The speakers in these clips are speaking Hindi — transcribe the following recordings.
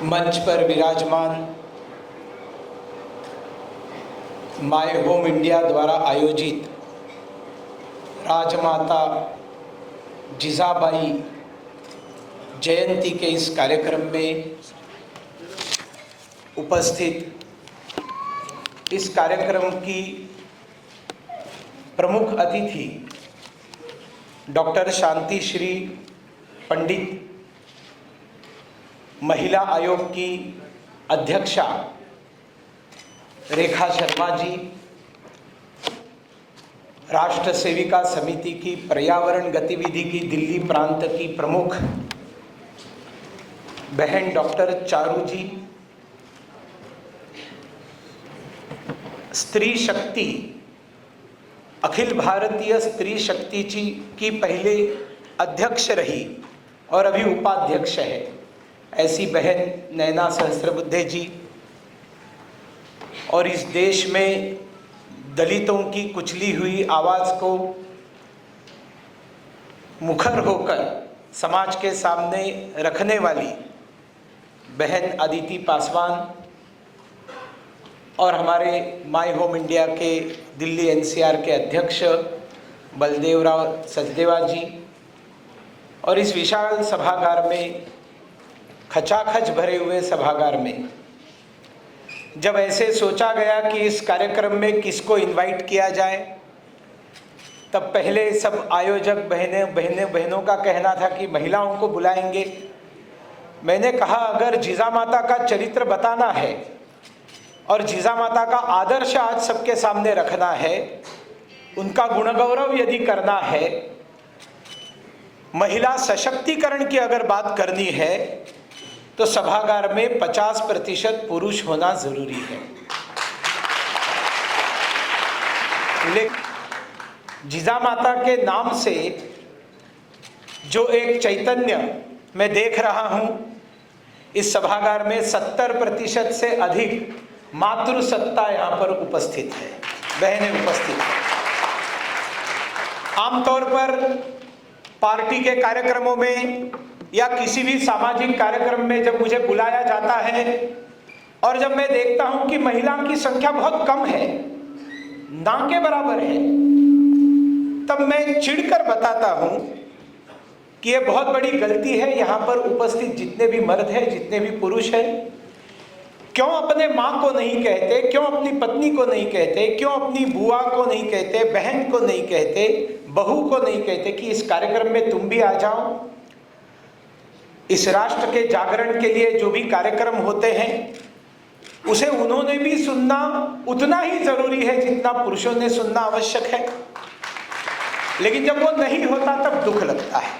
मंच पर विराजमान माय होम इंडिया द्वारा आयोजित राजमाता जिजाबाई जयंती के इस कार्यक्रम में उपस्थित इस कार्यक्रम की प्रमुख अतिथि डॉक्टर शांति श्री पंडित, महिला आयोग की अध्यक्षा रेखा शर्मा जी, राष्ट्र सेविका समिति की पर्यावरण गतिविधि की दिल्ली प्रांत की प्रमुख बहन डॉक्टर चारू जी, स्त्री शक्ति अखिल भारतीय स्त्री शक्ति जी की पहले अध्यक्ष रही और अभी उपाध्यक्ष है ऐसी बहन नैना सहस्त्रबुद्धे जी, और इस देश में दलितों की कुचली हुई आवाज़ को मुखर होकर समाज के सामने रखने वाली बहन अदिति पासवान, और हमारे माय होम इंडिया के दिल्ली एनसीआर के अध्यक्ष बलदेवराव सचदेवा जी, और इस विशाल सभागार में, खचाखच भरे हुए सभागार में जब ऐसे सोचा गया कि इस कार्यक्रम में किसको इनवाइट किया जाए, तब पहले सब आयोजक बहनों का कहना था कि महिलाओं को बुलाएंगे। मैंने कहा अगर जिजा माता का चरित्र बताना है और जिजा माता का आदर्श आज सबके सामने रखना है, उनका गुणगौरव यदि करना है, महिला सशक्तिकरण की अगर बात करनी है, तो सभागार में 50% पुरुष होना जरूरी है। लेकिन जिजा माता के नाम से जो एक चैतन्य मैं देख रहा हूं, इस सभागार में 70% से अधिक मातृसत्ता यहां पर उपस्थित है, बहनें उपस्थित हैं। आमतौर पर पार्टी के कार्यक्रमों में या किसी भी सामाजिक कार्यक्रम में जब मुझे बुलाया जाता है और जब मैं देखता हूं कि महिलाओं की संख्या बहुत कम है, ना के बराबर है, तब मैं चिढ़कर बताता हूं कि यह बहुत बड़ी गलती है। यहां पर उपस्थित जितने भी मर्द हैं, जितने भी पुरुष हैं, क्यों अपने माँ को नहीं कहते, क्यों अपनी पत्नी को नहीं कहते, क्यों अपनी बुआ को नहीं कहते, बहन को नहीं कहते, बहू को नहीं कहते कि इस कार्यक्रम में तुम भी आ जाओ। इस राष्ट्र के जागरण के लिए जो भी कार्यक्रम होते हैं, उसे उन्होंने भी सुनना उतना ही जरूरी है जितना पुरुषों ने सुनना आवश्यक है। लेकिन जब वो नहीं होता तब दुख लगता है।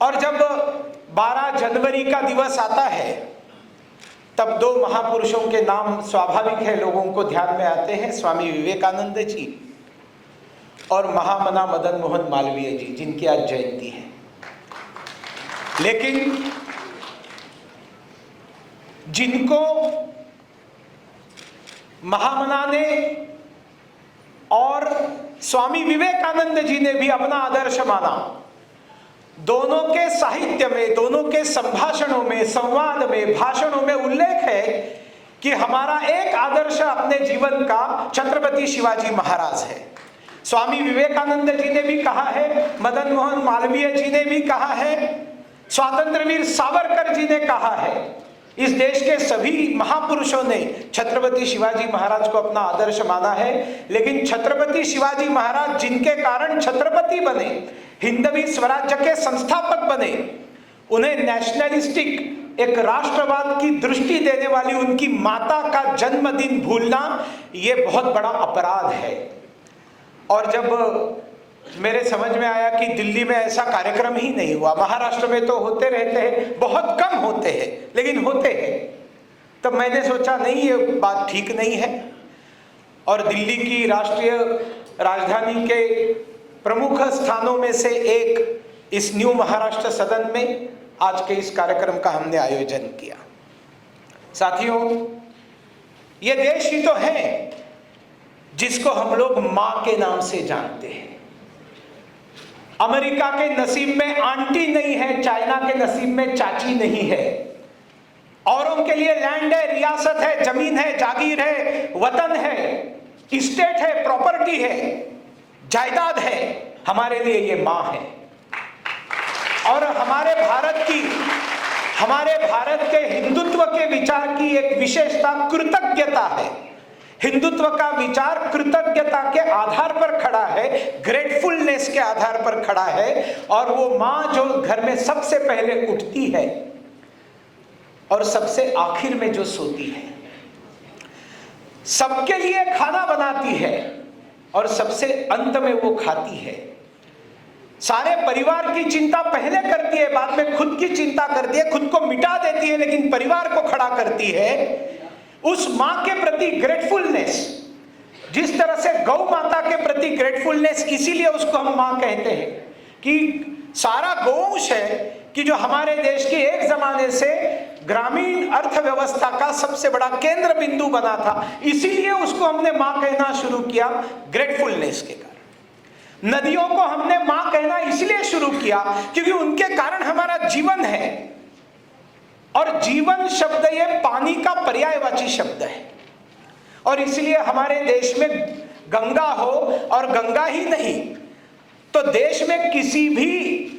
और जब 12 जनवरी का दिवस आता है, तब 2 महापुरुषों के नाम स्वाभाविक है लोगों को ध्यान में आते हैं, स्वामी विवेकानंद जी और महामना मदन मोहन मालवीय जी, जिनकी आज जयंती है। लेकिन जिनको महामना ने और स्वामी विवेकानंद जी ने भी अपना आदर्श माना, दोनों के साहित्य में, दोनों के संभाषणों में, संवाद में, भाषणों में उल्लेख है कि हमारा एक आदर्श अपने जीवन का छत्रपति शिवाजी महाराज है। स्वामी विवेकानंद जी ने भी कहा है, मदन मोहन मालवीय जी ने भी कहा है, स्वातंत्र वीर सावरकर जी ने कहा है। इस देश के सभी महापुरुषों ने छत्रपति शिवाजी महाराज को अपना आदर्श माना है। लेकिन छत्रपति शिवाजी महाराज जिनके कारण छत्रपति बने, हिंदवी स्वराज्य के संस्थापक बने, उन्हें नेशनलिस्टिक एक राष्ट्रवाद की दृष्टि देने वाली उनकी माता का जन्मदिन भूलना ये बहुत बड़ा अपराध है। और जब मेरे समझ में आया कि दिल्ली में ऐसा कार्यक्रम ही नहीं हुआ, महाराष्ट्र में तो होते रहते हैं, बहुत कम होते हैं लेकिन होते हैं, तब मैंने सोचा नहीं, ये बात ठीक नहीं है। और दिल्ली की राष्ट्रीय राजधानी के प्रमुख स्थानों में से एक इस न्यू महाराष्ट्र सदन में आज के इस कार्यक्रम का हमने आयोजन किया। साथियों, ये देश ही तो है जिसको हम लोग माँ के नाम से जानते हैं। अमेरिका के नसीब में आंटी नहीं है, चाइना के नसीब में चाची नहीं है। औरों के लिए लैंड है, रियासत है, जमीन है, जागीर है, वतन है, स्टेट है, प्रॉपर्टी है, जायदाद है। हमारे लिए ये मां है। और हमारे भारत के हिंदुत्व के विचार की एक विशेषता कृतज्ञता है। हिंदुत्व का विचार कृतज्ञता के आधार पर खड़ा है, ग्रेटफुलनेस के आधार पर खड़ा है। और वो मां जो घर में सबसे पहले उठती है और सबसे आखिर में जो सोती है, सबके लिए खाना बनाती है और सबसे अंत में वो खाती है। सारे परिवार की चिंता पहले करती है, बाद में खुद की चिंता करती है, खुद को मिटा देती है, लेकिन परिवार को खड़ा करती है। उस मां के प्रति ग्रेटफुलनेस, जिस तरह से गौ माता के प्रति ग्रेटफुलनेस, इसीलिए उसको हम मां कहते हैं कि सारा गौवंश है कि जो हमारे देश की एक जमाने से ग्रामीण अर्थव्यवस्था का सबसे बड़ा केंद्र बिंदु बना था। इसीलिए उसको हमने मां कहना शुरू किया, ग्रेटफुलनेस के कारण। नदियों को हमने मां कहना इसलिए शुरू किया क्योंकि उनके कारण हमारा जीवन है। और जीवन शब्द ये पानी का पर्यायवाची शब्द है। और इसलिए हमारे देश में गंगा हो, और गंगा ही नहीं तो देश में किसी भी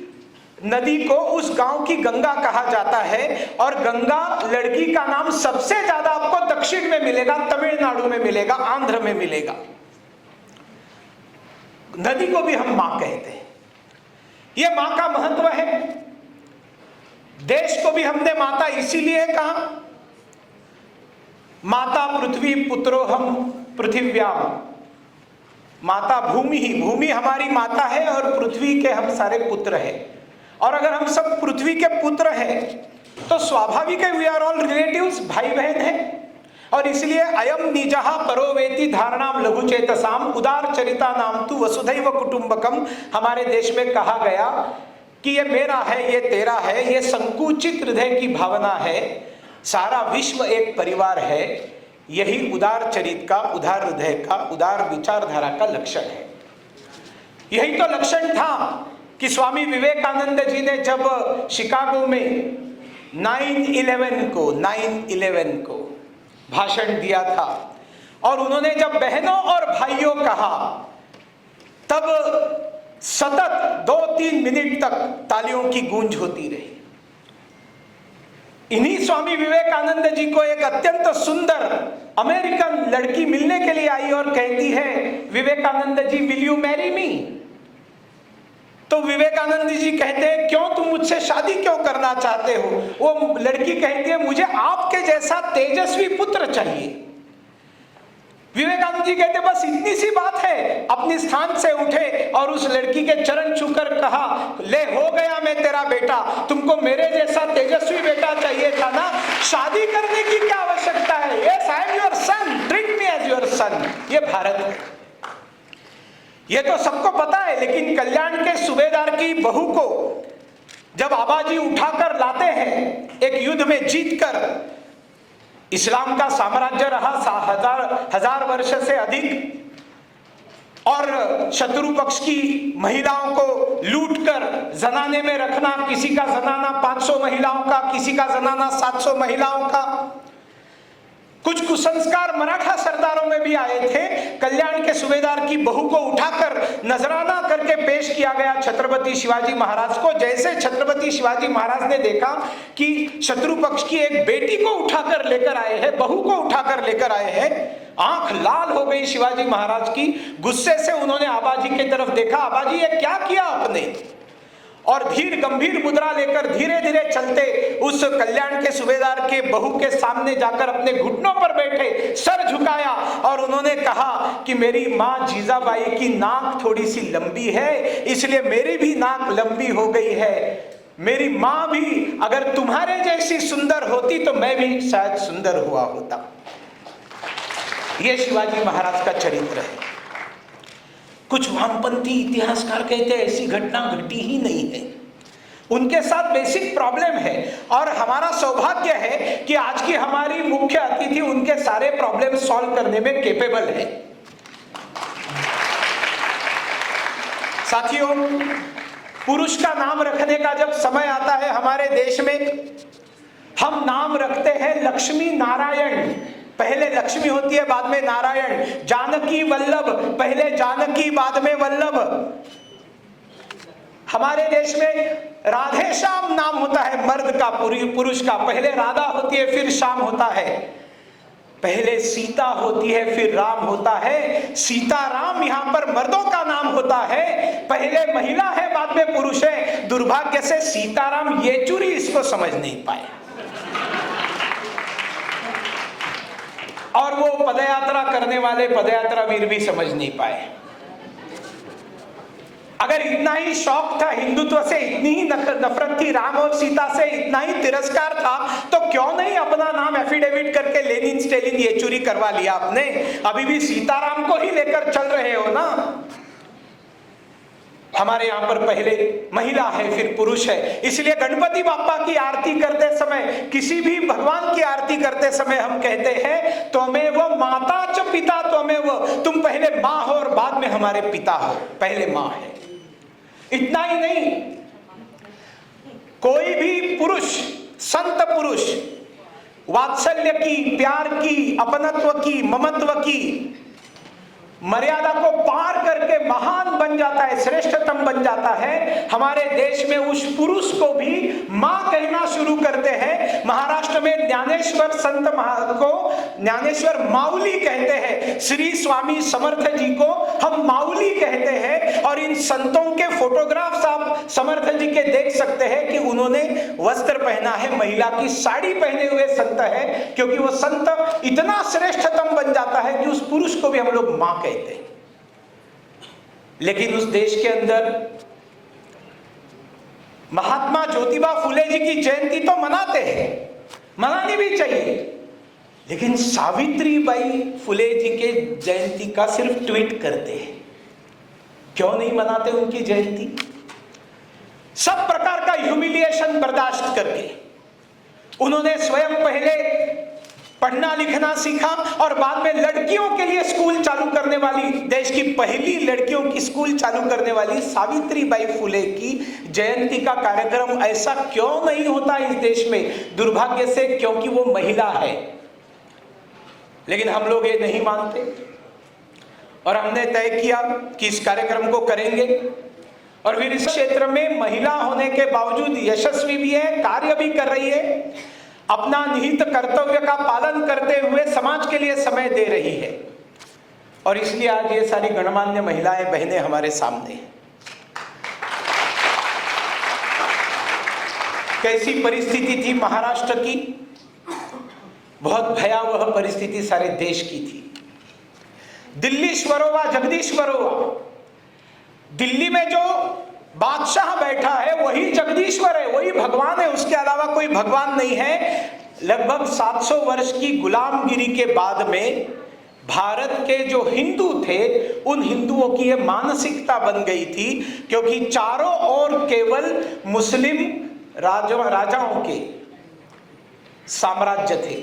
नदी को उस गांव की गंगा कहा जाता है। और गंगा लड़की का नाम सबसे ज्यादा आपको दक्षिण में मिलेगा, तमिलनाडु में मिलेगा, आंध्र में मिलेगा। नदी को भी हम मां कहते हैं। यह मां का महत्व है। देश को भी हमने माता इसीलिए कहा, माता पृथ्वी पुत्रोहम पृथिव्याम, माता भूमि ही, भूमि हमारी माता है और पृथ्वी के हम सारे पुत्र हैं। और अगर हम सब पृथ्वी के पुत्र हैं तो स्वाभाविक है वी आर ऑल रिलेटिव्स, भाई बहन हैं। और इसलिए अयम निजहा परोवेति धारणाम लघुचेतसाम उदार चरिता नाम तु वसुधैव कुटुंबकम। हमारे देश में कहा गया कि ये मेरा है, ये तेरा है, ये संकुचित हृदय की भावना है। सारा विश्व एक परिवार है। यही उदार चरित का, उदार हृदय का, उदार विचारधारा का लक्षण है। यही तो लक्षण था कि स्वामी विवेकानंद जी ने जब शिकागो में 9/11 को भाषण दिया था और उन्होंने जब बहनों और भाइयों कहा, तब सतत 2-3 मिनट तक तालियों की गूंज होती रही। इन्हीं स्वामी विवेकानंद जी को एक अत्यंत सुंदर अमेरिकन लड़की मिलने के लिए आई और कहती है, Vivekananda ji will you marry me? तो विवेकानंद जी कहते हैं, क्यों, तुम मुझसे शादी क्यों करना चाहते हो? वो लड़की कहती है, मुझे आपके जैसा तेजस्वी पुत्र चाहिए। विवेकानंद जी कहते, बस इतनी सी बात है। अपने स्थान से उठे और उस लड़की के चरण छूकर कहा, ले हो गया मैं तेरा बेटा, तुमको मेरे जैसा तेजस्वी बेटा चाहिए था ना, शादी करने की क्या आवश्यकता है? Yes I am your son, treat me as your son. ये भारत है। ये तो सबको पता है। लेकिन कल्याण के सूबेदार की बहू को जब आबाजी उठाकर लाते हैं, एक युद्ध में जीतकर, इस्लाम का साम्राज्य रहा हजार वर्ष से अधिक, और शत्रु पक्ष की महिलाओं को लूटकर जनाने में रखना, किसी का जनाना 500 महिलाओं का, किसी का जनाना 700 महिलाओं का। कुछ कुसंस्कार मराठा सरदारों में भी आए थे। कल्याण के सूबेदार की बहू को उठाकर नजराना करके पेश किया गया छत्रपति शिवाजी महाराज को। जैसे छत्रपति शिवाजी महाराज ने देखा कि शत्रु पक्ष की एक बेटी को उठाकर लेकर आए हैं, बहू को उठाकर लेकर आए हैं, आंख लाल हो गई शिवाजी महाराज की। गुस्से से उन्होंने आबाजी की तरफ देखा, आबाजी ये क्या किया आपने? और धीर गंभीर मुद्रा लेकर धीरे धीरे चलते उस कल्याण के सूबेदार के बहू के सामने जाकर अपने घुटनों पर बैठे, सर झुकाया और उन्होंने कहा कि मेरी मां जीजाबाई की नाक थोड़ी सी लंबी है, इसलिए मेरी भी नाक लंबी हो गई है। मेरी मां भी अगर तुम्हारे जैसी सुंदर होती तो मैं भी शायद सुंदर हुआ होता। यह शिवाजी महाराज का चरित्र है। कुछ वामपंथी इतिहासकार कहते हैं ऐसी घटना घटी ही नहीं है। उनके साथ बेसिक प्रॉब्लम है। और हमारा सौभाग्य है कि आज की हमारी मुख्य अतिथि उनके सारे प्रॉब्लम सॉल्व करने में कैपेबल है। साथियों, पुरुष का नाम रखने का जब समय आता है हमारे देश में, हम नाम रखते हैं लक्ष्मी नारायण। पहले लक्ष्मी होती है, बाद में नारायण। जानकी वल्लभ, पहले जानकी बाद में वल्लभ। हमारे देश में राधे श्याम नाम होता है मर्द का, पुरुष का। पहले राधा होती है, फिर श्याम होता है। पहले सीता होती है, फिर राम होता है। सीताराम यहां पर मर्दों का नाम होता है। पहले महिला है, बाद में पुरुष है। दुर्भाग्य से सीताराम येचुरी इसको समझ नहीं पाए, और वो पदयात्रा करने वाले पदयात्रा वीर भी समझ नहीं पाए। अगर इतना ही शौक था हिंदुत्व से, इतनी ही नफरत थी राम और सीता से, इतना ही तिरस्कार था, तो क्यों नहीं अपना नाम एफिडेविट करके लेनिन स्टेलिन येचुरी करवा लिया आपने? अभी भी सीताराम को ही लेकर चल रहे हो ना। हमारे यहां पर पहले महिला है, फिर पुरुष है। इसलिए गणपति बाप्पा की आरती करते समय, किसी भी भगवान की आरती करते समय हम कहते हैं त्वमेव माता च पिता त्वमेव, तुम पहले मां हो और बाद में हमारे पिता हो, पहले मां है। इतना ही नहीं, कोई भी पुरुष, संत पुरुष वात्सल्य की, प्यार की, अपनत्व की, ममत्व की मर्यादा को पार करके महान बन जाता है, श्रेष्ठतम बन जाता है। हमारे देश में उस पुरुष को भी मां कहना शुरू करते हैं। महाराष्ट्र में ज्ञानेश्वर संत को ज्ञानेश्वर माउली कहते हैं। श्री स्वामी समर्थ जी को हम माउली कहते हैं। और इन संतों के फोटोग्राफ्स आप समर्थ जी के देख सकते हैं कि उन्होंने वस्त्र पहना है, महिला की साड़ी पहने हुए संत है, क्योंकि वो संत इतना श्रेष्ठतम बन जाता है कि उस पुरुष को भी हम लोग मां कहते हैं। लेकिन उस देश के अंदर महात्मा ज्योतिबा फुले जी की जयंती तो मनाते हैं, मनानी भी चाहिए, लेकिन सावित्रीबाई फुले जी के जयंती का सिर्फ ट्वीट करते हैं। क्यों नहीं मनाते उनकी जयंती? सब प्रकार का ह्यूमिलिएशन बर्दाश्त करके उन्होंने स्वयं पहले पढ़ना लिखना सीखा और बाद में लड़कियों के लिए स्कूल चालू करने वाली, देश की पहली लड़कियों की स्कूल चालू करने वाली सावित्रीबाई फुले की जयंती का कार्यक्रम ऐसा क्यों नहीं होता इस देश में? दुर्भाग्य से, क्योंकि वो महिला है। लेकिन हम लोग ये नहीं मानते और हमने तय किया कि इस कार्यक्रम को करेंगे। और फिर इस क्षेत्र में महिला होने के बावजूद यशस्वी भी है, कार्य भी कर रही है, अपना निहित कर्तव्य का पालन करते हुए समाज के लिए समय दे रही है। और इसलिए आज ये सारी गणमान्य महिलाएं, बहनें हमारे सामने हैं। कैसी परिस्थिति थी महाराष्ट्र की? बहुत भयावह परिस्थिति सारे देश की थी। दिल्लीश्वरो वा जगदीश्वरो वा, दिल्ली में जो बादशाह बैठा है वही जगदीश्वर है, वही भगवान है, उसके अलावा कोई भगवान नहीं है। लगभग 700 वर्ष की गुलामगिरी के बाद में भारत के जो हिंदू थे, उन हिंदुओं की यह मानसिकता बन गई थी, क्योंकि चारों ओर केवल मुस्लिम राजाओं के साम्राज्य थे।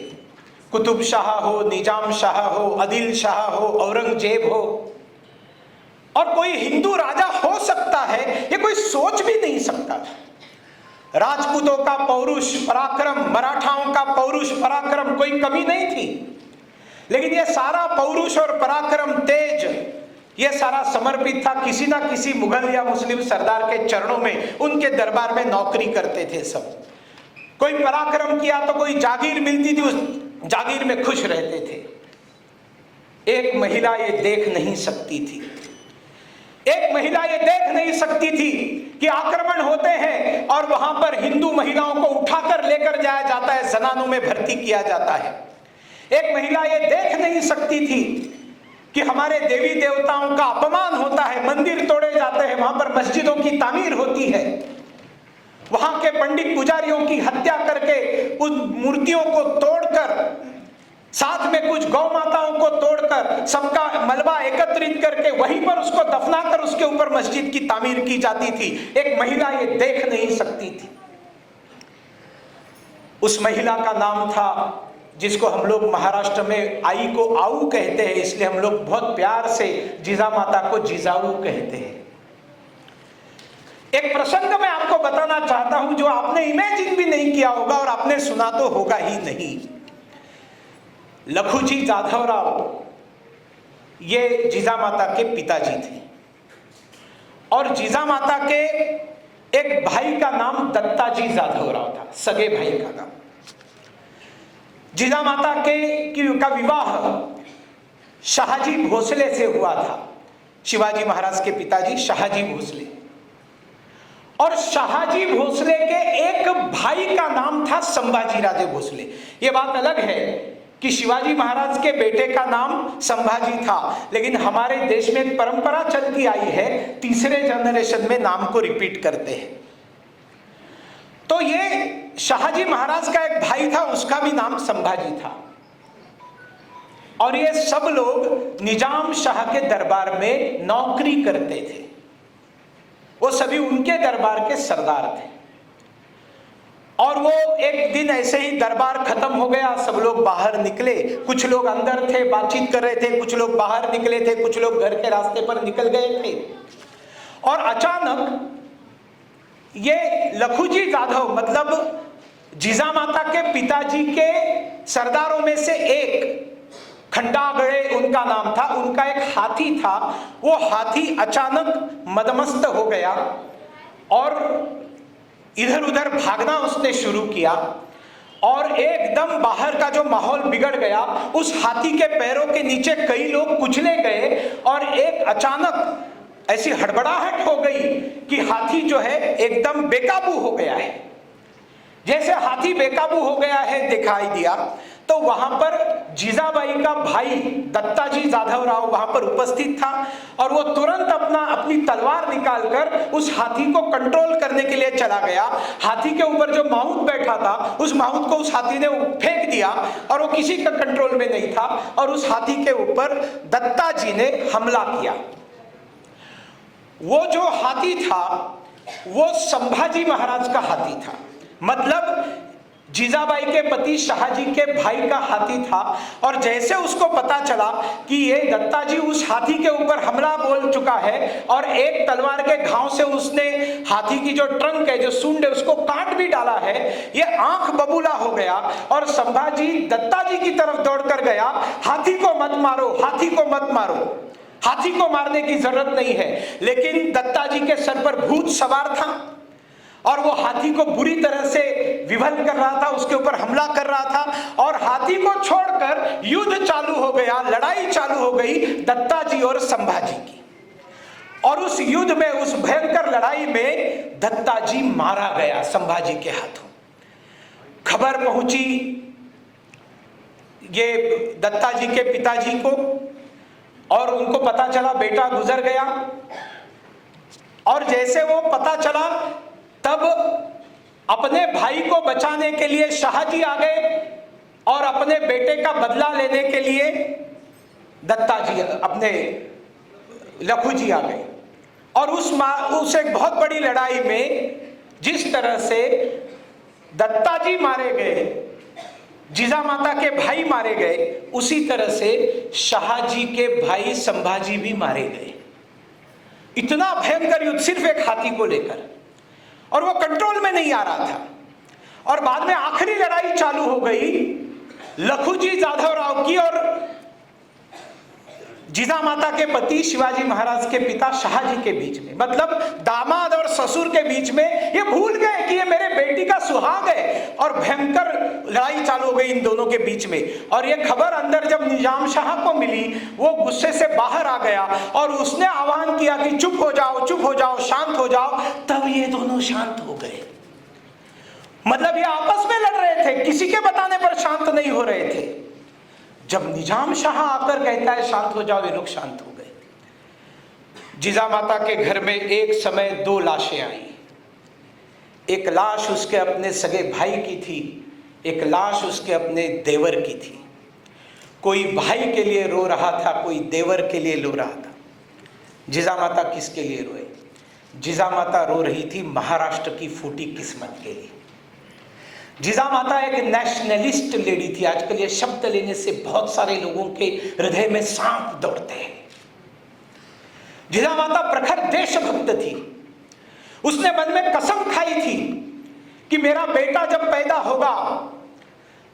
कुतुब शाह हो, निजाम शाह हो, आदिल शाह हो, औरंगजेब हो, और कोई हिंदू राजा हो सकता है ये कोई सोच भी नहीं सकता था। राजपूतों का पौरुष पराक्रम, मराठाओं का पौरुष पराक्रम, कोई कमी नहीं थी। लेकिन ये सारा पौरुष और पराक्रम, तेज, ये सारा समर्पित था किसी ना किसी मुगल या मुस्लिम सरदार के चरणों में। उनके दरबार में नौकरी करते थे सब। कोई पराक्रम किया तो कोई जागीर मिलती थी, उस जागीर में खुश रहते थे। एक महिला ये देख नहीं सकती थी, एक महिला ये देख नहीं सकती थी कि आक्रमण होते हैं और वहां पर हिंदू महिलाओं को उठाकर लेकर जाया जाता है, जनानों में भर्ती किया जाता है। एक महिला ये देख नहीं सकती थी कि हमारे देवी देवताओं का अपमान होता है, मंदिर तोड़े जाते हैं, वहां पर मस्जिदों की तामीर होती है, वहां के पंडित पुजारियों की हत्या करके उन मूर्तियों को तोड़कर, साथ में कुछ गौ माताओं को तोड़कर, सबका मलबा एकत्रित करके वहीं पर उसको दफनाकर उसके ऊपर मस्जिद की तामीर की जाती थी। एक महिला ये देख नहीं सकती थी। उस महिला का नाम था, जिसको हम लोग महाराष्ट्र में आई को आऊ कहते हैं, इसलिए हम लोग बहुत प्यार से जिजा माता को जिजाऊ कहते हैं। एक प्रसंग मैं आपको बताना चाहता हूं जो आपने इमेजिन भी नहीं किया होगा और आपने सुना तो होगा ही नहीं। लखुजी जाधवराव ये जीजामाता के पिताजी थे और जीजामाता के एक भाई का नाम दत्ताजी जाधवराव था, सगे भाई का नाम। जीजामाता का विवाह शाहजी भोसले से हुआ था, शिवाजी महाराज के पिताजी शाहजी भोसले। और शाहजी भोसले के एक भाई का नाम था संभाजी राजे भोसले। यह बात अलग है कि शिवाजी महाराज के बेटे का नाम संभाजी था, लेकिन हमारे देश में एक परंपरा चलती आई है, तीसरे जनरेशन में नाम को रिपीट करते हैं। तो ये शाहजी महाराज का एक भाई था, उसका भी नाम संभाजी था। और ये सब लोग निजाम शाह के दरबार में नौकरी करते थे, वो सभी उनके दरबार के सरदार थे। और वो एक दिन ऐसे ही दरबार खत्म हो गया, सब लोग बाहर निकले, कुछ लोग अंदर थे बातचीत कर रहे थे, कुछ लोग बाहर निकले थे, कुछ लोग घर के रास्ते पर निकल गए थे। और अचानक ये लखुजी जाधव मतलब जीजामाता के पिताजी के सरदारों में से एक खंडागड़े उनका नाम था, उनका एक हाथी था। वो हाथी अचानक मदमस्त हो गया और इधर उधर भागना उसने शुरू किया और एकदम बाहर का जो माहौल बिगड़ गया। उस हाथी के पैरों के नीचे कई लोग कुचले गए और एक अचानक ऐसी हड़बड़ाहट हो गई कि हाथी जो है एकदम बेकाबू हो गया है। जैसे हाथी बेकाबू हो गया है दिखाई दिया तो वहां पर जीजाबाई का भाई दत्ताजी जाधवराव वहां पर उपस्थित था और वो तुरंत अपनी तलवार निकालकर उस हाथी को कंट्रोल करने के लिए चला गया। हाथी के ऊपर जो माउंट बैठा था उस माउंट को उस हाथी ने फेंक दिया और वो किसी का कंट्रोल में नहीं था और उस हाथी के ऊपर दत्ताजी ने हमला किया। वो जो हाथी था वो संभाजी महाराज का हाथी था, मतलब जीजाबाई के पति शाहजी के भाई का हाथी था। और जैसे उसको पता चला कि ये दत्ताजी उस हाथी के ऊपर हमला बोल चुका है और एक तलवार के घाव से उसने हाथी की जो ट्रंक है, जो सूंड है, उसको काट भी डाला है, ये आंख बबूला हो गया और संभाजी दत्ताजी की तरफ दौड़कर गया। हाथी को मत मारो, हाथी को मत मारो, हाथी को मारने की जरूरत नहीं है। लेकिन दत्ताजी के सर पर भूत सवार था और वो हाथी को बुरी तरह से विभल कर रहा था, उसके ऊपर हमला कर रहा था और हाथी को छोड़कर युद्ध चालू हो गया, लड़ाई चालू हो गई दत्ताजी और संभाजी की। और उस युद्ध में, उस भयंकर लड़ाई में दत्ताजी मारा गया संभाजी के हाथों। खबर पहुंची ये दत्ताजी के पिताजी को और उनको पता चला बेटा गुजर गया। और जैसे वो पता चला तब अपने भाई को बचाने के लिए शाहजी आ गए और अपने बेटे का बदला लेने के लिए दत्ताजी अपने लखुजी आ गए। और उस एक बहुत बड़ी लड़ाई में जिस तरह से दत्ताजी मारे गए, जीजामाता के भाई मारे गए, उसी तरह से शाहजी के भाई संभाजी भी मारे गए। इतना भयंकर युद्ध सिर्फ एक हाथी को लेकर, और वो कंट्रोल में नहीं आ रहा था। और बाद में आखिरी लड़ाई चालू हो गई लखुजी जाधवराव की और जीजामाता के पति शिवाजी महाराज के पिता शाहजी के बीच में, मतलब दामाद और ससुर के बीच में। ये भूल गए कि ये मेरे बेटी का सुहाग है और भयंकर लड़ाई चालू हो गई इन दोनों के बीच में। और ये खबर अंदर जब निजाम शाह को मिली, वो गुस्से से बाहर आ गया और उसने आह्वान किया कि चुप हो जाओ, चुप हो जाओ, शांत हो जाओ। तब ये दोनों शांत हो गए। मतलब ये आपस में लड़ रहे थे, किसी के बताने पर शांत नहीं हो रहे थे। जब निजाम शाह आकर कहता है शांत हो जाओ, ये लोग शांत हो गए। जीजामाता के घर में एक समय 2 लाशें आई। एक लाश उसके अपने सगे भाई की थी, एक लाश उसके अपने देवर की थी। कोई भाई के लिए रो रहा था, कोई देवर के लिए रो रहा था। जीजामाता किसके लिए रोए? जीजामाता रो रही थी महाराष्ट्र की फूटी किस्मत के लिए। जीजामाता एक नेशनलिस्ट लेडी थी। आजकल ये शब्द लेने से बहुत सारे लोगों के हृदय में सांप दौड़ते हैं। जीजामाता प्रखर देशभक्त थी। उसने मन में कसम खाई थी कि मेरा बेटा जब पैदा होगा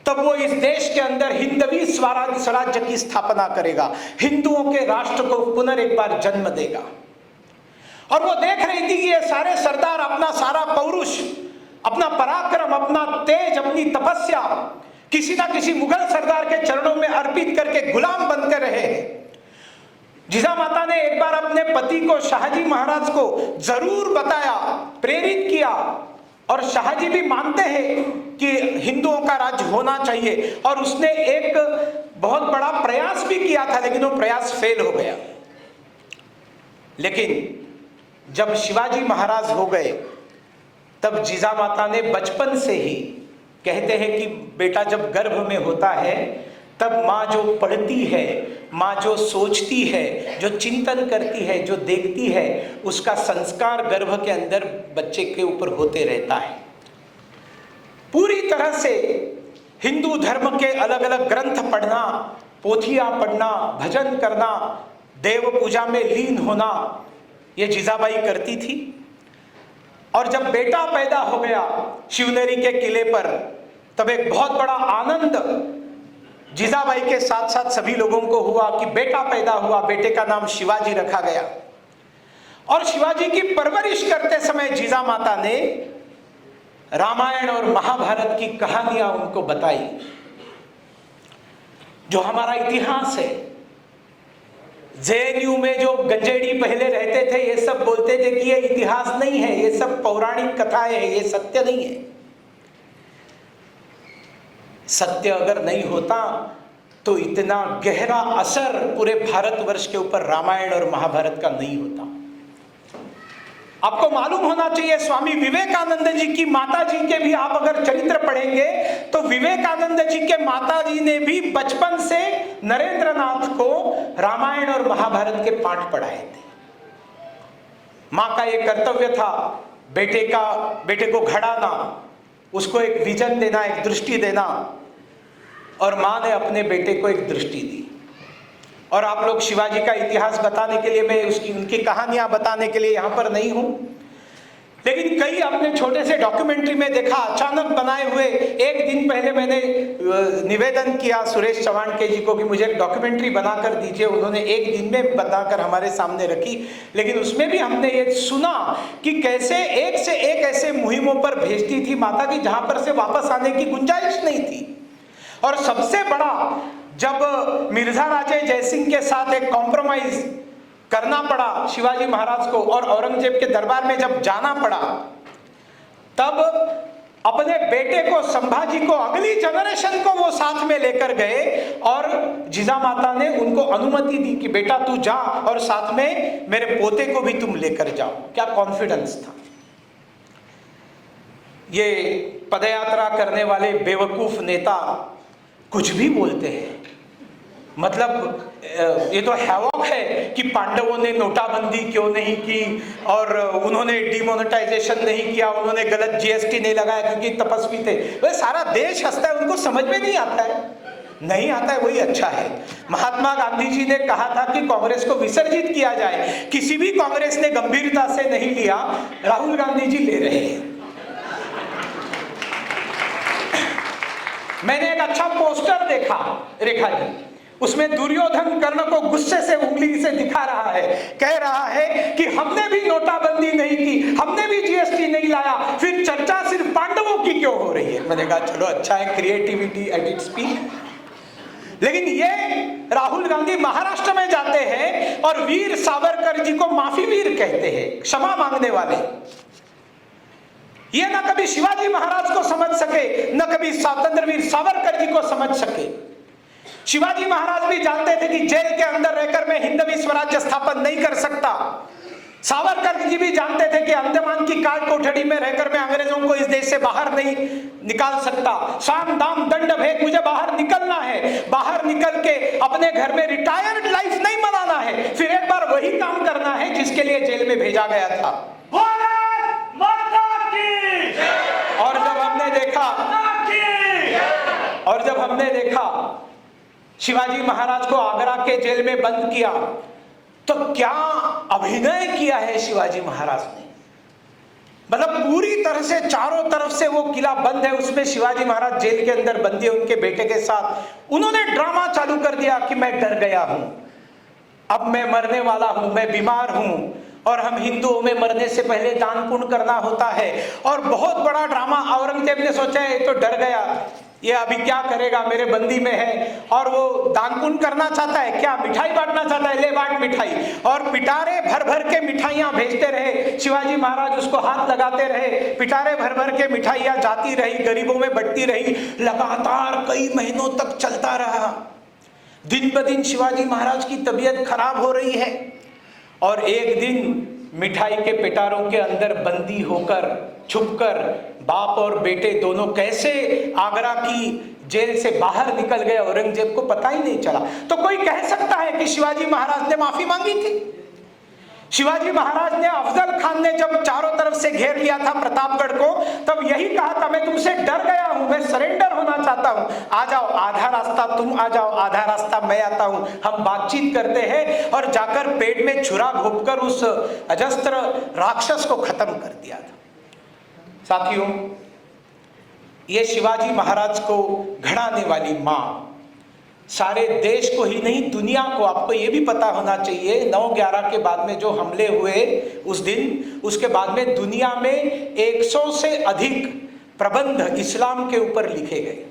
तब वो इस देश के अंदर हिंदवी स्वराज्य की स्थापना करेगा, हिंदुओं के राष्ट्र को पुनः एक बार जन्म देगा। और वो देख रही थी कि ये सारे सरदार अपना सारा पौरुष, अपना पराक्रम, अपना तेज, अपनी तपस्या किसी ना किसी मुगल सरदार के चरणों में अर्पित करके गुलाम बनकर रहे। जिजामाता ने एक बार अपने पति को, शाहजी महाराज को जरूर बताया, प्रेरित किया, और शाहजी भी मानते हैं कि हिंदुओं का राज्य होना चाहिए, और उसने एक बहुत बड़ा प्रयास भी किया था, लेकिन वो प्रयास फेल हो गया। लेकिन जब शिवाजी महाराज हो गए तब जिजामाता ने बचपन से ही, कहते हैं कि बेटा जब गर्भ में होता है तब माँ जो पढ़ती है, माँ जो सोचती है, जो चिंतन करती है, जो देखती है, उसका संस्कार गर्भ के अंदर बच्चे के ऊपर होते रहता है। पूरी तरह से हिंदू धर्म के अलग अलग ग्रंथ पढ़ना, पोथियाँ पढ़ना, भजन करना, देव पूजा में लीन होना, ये जीजाबाई करती थी। और जब बेटा पैदा हो गया शिवनेरी के किले पर, तब एक बहुत बड़ा आनंद जीजाबाई के साथ साथ सभी लोगों को हुआ कि बेटा पैदा हुआ, बेटे का नाम शिवाजी रखा गया। और शिवाजी की परवरिश करते समय जीजामाता ने रामायण और महाभारत की कहानियां उनको बताई, जो हमारा इतिहास है। जेएनयू में जो गंजेड़ी पहले रहते थे, ये सब बोलते थे कि ये इतिहास नहीं है, ये सब पौराणिक कथाएं हैं, ये सत्य नहीं है। सत्य अगर नहीं होता तो इतना गहरा असर पूरे भारतवर्ष के ऊपर रामायण और महाभारत का नहीं होता। आपको मालूम होना चाहिए, स्वामी विवेकानंद जी की माता जी के भी आप अगर चरित्र पढ़ेंगे तो विवेकानंद जी के माता जी ने भी बचपन से नरेंद्रनाथ को रामायण और महाभारत के पाठ पढ़ाए थे। माँ का ये कर्तव्य था बेटे को घड़ाना, उसको एक विजन देना, एक दृष्टि देना, और माँ ने अपने बेटे को एक दृष्टि दी। और आप लोग शिवाजी का इतिहास बताने के लिए, मैं उनकी कहानियां बताने के लिए यहाँ पर नहीं हूँ, लेकिन कई अपने छोटे से डॉक्यूमेंट्री में देखा, अचानक बनाए हुए। एक दिन पहले मैंने निवेदन किया सुरेश चौहान के जी को कि मुझे एक डॉक्यूमेंट्री बनाकर दीजिए, उन्होंने एक दिन में बनाकर हमारे सामने रखी। लेकिन उसमें भी हमने ये सुना कि कैसे एक से एक ऐसे मुहिमों पर भेजती थी माता की जहाँ पर से वापस आने की गुंजाइश नहीं थी। और सबसे बड़ा, जब मिर्जा राजे जयसिंह के साथ एक कॉम्प्रोमाइज करना पड़ा शिवाजी महाराज को और औरंगजेब के दरबार में जब जाना पड़ा, तब अपने बेटे को, संभाजी को, अगली जनरेशन को वो साथ में लेकर गए और जिजामाता ने उनको अनुमति दी कि बेटा तू जा और साथ में मेरे पोते को भी तुम लेकर जाओ। क्या कॉन्फिडेंस था। ये पदयात्रा करने वाले बेवकूफ नेता कुछ भी बोलते हैं, मतलब ये तो हैवॉक है कि पांडवों ने नोटाबंदी क्यों नहीं की और उन्होंने डिमोनेटाइजेशन नहीं किया, उन्होंने गलत जीएसटी नहीं लगाया क्योंकि तपस्वी थे। वह सारा देश हंसता है, उनको समझ में नहीं आता है, नहीं आता है, वही अच्छा है। महात्मा गांधी जी ने कहा था कि कांग्रेस को विसर्जित किया जाए, किसी भी कांग्रेस ने गंभीरता से नहीं लिया, राहुल गांधी जी ले रहे हैं। मैंने एक अच्छा पोस्टर देखा रेखा जी, उसमें दुर्योधन कर्ण को गुस्से से उंगली से दिखा रहा है, कह रहा है कि हमने भी नोटाबंदी नहीं की, हमने भी जीएसटी नहीं लाया, फिर चर्चा सिर्फ पांडवों की क्यों हो रही है। मैंने कहा चलो अच्छा है, क्रिएटिविटी एट इट्स पीक। लेकिन ये राहुल गांधी महाराष्ट्र में जाते हैं और वीर सावरकर जी को माफी वीर कहते हैं, क्षमा मांगने वाले। ये ना कभी शिवाजी महाराज को समझ सके, न कभी स्वतंत्र वीर सावरकर जी को समझ सके। शिवाजी महाराज भी जानते थे कि जेल के अंदर रहकर मैं हिंदवी स्वराज्य स्थापन नहीं कर सकता। सावरकर जी भी जानते थे कि अंडमान की काल कोठड़ी में रहकर मैं अंग्रेजों को इस देश से बाहर नहीं निकाल सकता। साम दाम दंड भेद, मुझे बाहर निकलना है, बाहर निकल के अपने घर में रिटायर्ड लाइफ नहीं मनाना है, फिर एक बार वही काम करना है जिसके लिए जेल में भेजा गया था। और जब हमने देखा शिवाजी महाराज को आगरा के जेल में बंद किया, तो क्या अभिनय किया है शिवाजी महाराज ने। मतलब पूरी तरह से चारों तरफ से वो किला बंद है, उसमें शिवाजी महाराज जेल के अंदर बंदी है उनके बेटे के साथ। उन्होंने ड्रामा चालू कर दिया कि मैं डर गया हूं, अब मैं मरने वाला हूं, मैं बीमार हूं, और हम हिंदुओं में मरने से पहले दान पुण्य करना होता है। और बहुत बड़ा ड्रामा। औरंगजेब ने सोचा ये तो डर गया, ये अभी क्या करेगा, मेरे बंदी में है, और वो दान पुण्य करना चाहता है, क्या मिठाई बांटना चाहता है, ले बांट मिठाई। और पिटारे भर भर के मिठाइयां भेजते रहे, शिवाजी महाराज उसको हाथ लगाते रहे, पिटारे भर भर के मिठाइयां जाती रही, गरीबों में बंटती रही, लगातार कई महीनों तक चलता रहा। दिन ब दिन शिवाजी महाराज की तबीयत खराब हो रही है, और एक दिन मिठाई के पिटारों के अंदर बंदी होकर छुपकर बाप और बेटे दोनों कैसे आगरा की जेल से बाहर निकल गए, औरंगजेब को पता ही नहीं चला। तो कोई कह सकता है कि शिवाजी महाराज ने माफी मांगी थी? शिवाजी महाराज ने, अफजल खान ने जब चारों तरफ से घेर लिया था प्रतापगढ़ को, तब यही कहा था मैं तुमसे डर गया हूं, मैं सरेंडर होना चाहता हूं, आ जाओ, आधा रास्ता तुम आ जाओ, आधा रास्ता मैं आता हूं, हम बातचीत करते हैं। और जाकर पेट में छुरा घोंपकर उस अजस्त्र राक्षस को खत्म कर दिया था। साथियों, ये शिवाजी महाराज को घड़ाने वाली मां सारे देश को ही नहीं दुनिया को, आपको ये भी पता होना चाहिए, 9/11 के बाद में जो हमले हुए उस दिन, उसके बाद में दुनिया में 100 से अधिक प्रबंध इस्लाम के ऊपर लिखे गए,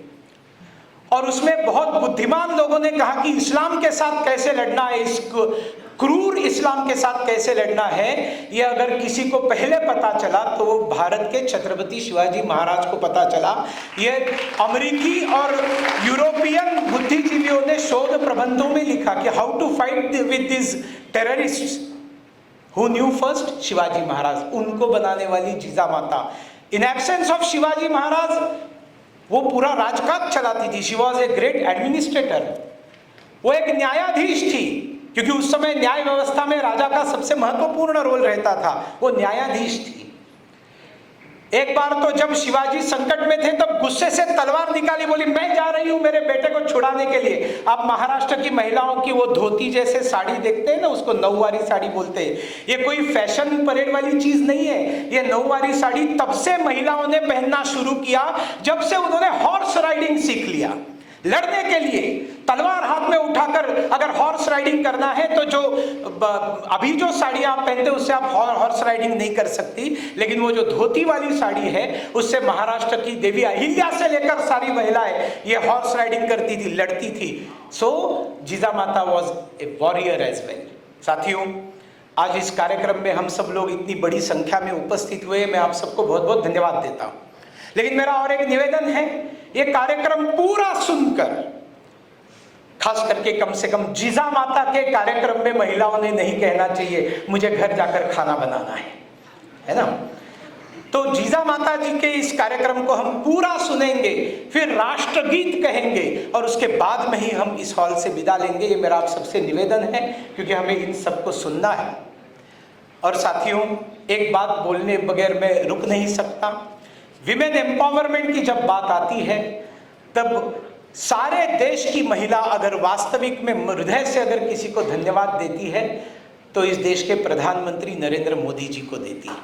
और उसमें बहुत बुद्धिमान लोगों ने कहा कि इस्लाम के साथ कैसे लड़ना है, इस क्रूर इस्लाम के साथ कैसे लड़ना है। यह अगर किसी को पहले पता चला तो वो भारत के छत्रपति शिवाजी महाराज को पता चला। यह अमेरिकी और यूरोपियन बुद्धिजीवियों ने शोध प्रबंधों में लिखा कि how to fight with this terrorists. Who knew first? Shivaji Maharaj. उनको बनाने वाली Jija Mata, in absence of Shivaji Maharaj वो पूरा राजकाज चलाती थी। She was a great administrator. वो एक न्यायाधीश थी, क्योंकि उस समय न्याय व्यवस्था में राजा का सबसे महत्वपूर्ण रोल रहता था, वो न्यायाधीश थी। एक बार तो जब शिवाजी संकट में थे तब गुस्से से तलवार निकाली, बोली मैं जा रही हूं मेरे बेटे को छुड़ाने के लिए। आप महाराष्ट्र की महिलाओं की वो धोती जैसे साड़ी देखते हैं ना, उसको नौवारी साड़ी बोलते हैं। ये कोई फैशन परेड वाली चीज नहीं है। ये नौवारी साड़ी तब से महिलाओं ने पहनना शुरू किया जब से उन्होंने हॉर्स राइडिंग सीख लिया। लड़ने के लिए तलवार हाथ में उठाकर अगर हॉर्स राइडिंग करना है तो जो अभी जो साड़ी आप पहनते हैं उससे आप हॉर्स राइडिंग नहीं कर सकती, लेकिन वो जो धोती वाली साड़ी है उससे महाराष्ट्र की देवी अहिल्या से लेकर सारी महिलाएं ये हॉर्स राइडिंग करती थी, लड़ती थी। So Jija Mata was a warrior as well. साथियों, आज इस कार्यक्रम में हम सब लोग इतनी बड़ी संख्या में उपस्थित हुए, मैं आप सबको बहुत बहुत धन्यवाद देता हूं। लेकिन मेरा और एक निवेदन है, ये कार्यक्रम पूरा सुनकर, खास करके कम से कम जीजा माता के कार्यक्रम में महिलाओं ने नहीं कहना चाहिए मुझे घर जाकर खाना बनाना है ना। तो जीजा माता जी के इस कार्यक्रम को हम पूरा सुनेंगे, फिर राष्ट्रगीत कहेंगे और उसके बाद में ही हम इस हॉल से विदा लेंगे। ये मेरा आप सबसे निवेदन है, क्योंकि हमें इन सबको सुनना है। और साथियों, एक बात बोलने बगैर मैं रुक नहीं सकता। विमेन एम्पावरमेंट की जब बात आती है तब सारे देश की महिला अगर वास्तविक में हृदय से अगर किसी को धन्यवाद देती है तो इस देश के प्रधानमंत्री नरेंद्र मोदी जी को देती है।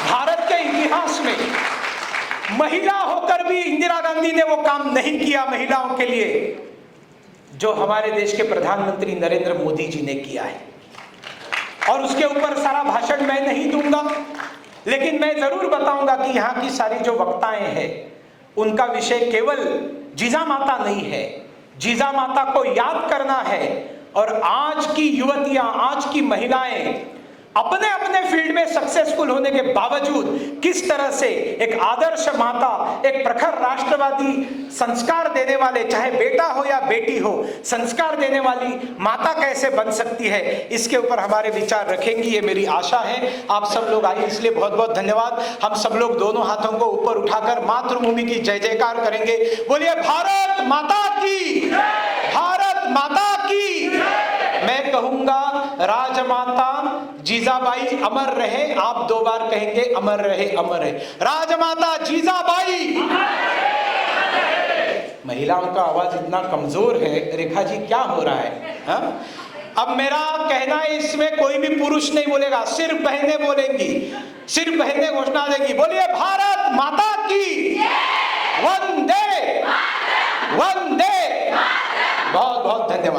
भारत के इतिहास में महिला होकर भी इंदिरा गांधी ने वो काम नहीं किया महिलाओं के लिए जो हमारे देश के प्रधानमंत्री नरेंद्र मोदी जी ने किया है। और उसके ऊपर सारा भाषण मैं नहीं दूंगा, लेकिन मैं जरूर बताऊंगा कि यहाँ की सारी जो वक्ताएं हैं उनका विषय केवल जीजा माता नहीं है, जीजा माता को याद करना है। और आज की युवतियां, आज की महिलाएं अपने अपने फील्ड में सक्सेसफुल होने के बावजूद किस तरह से एक आदर्श माता, एक प्रखर राष्ट्रवादी संस्कार देने वाले, चाहे बेटा हो या बेटी हो, संस्कार देने वाली माता कैसे बन सकती है, इसके ऊपर हमारे विचार रखेंगी, ये मेरी आशा है। आप सब लोग आए इसलिए बहुत बहुत धन्यवाद। हम सब लोग दोनों हाथों को ऊपर उठाकर मातृभूमि की जय जयकार करेंगे। बोलिए भारत माता की, भारत माता की। मैं कहूंगा राजमाता जीजाबाई अमर रहे, आप 2 बार कहेंगे अमर रहे, अमर रहे। राजमाता जीजाबाई। महिलाओं का आवाज इतना कमजोर है, रेखा जी क्या हो रहा है? अब मेरा कहना है इसमें कोई भी पुरुष नहीं बोलेगा, सिर्फ बहनें बोलेंगी, सिर्फ बहनें घोषणा देंगी। बोलिए भारत माता की वंदे वंदे। बहुत बहुत धन्यवाद।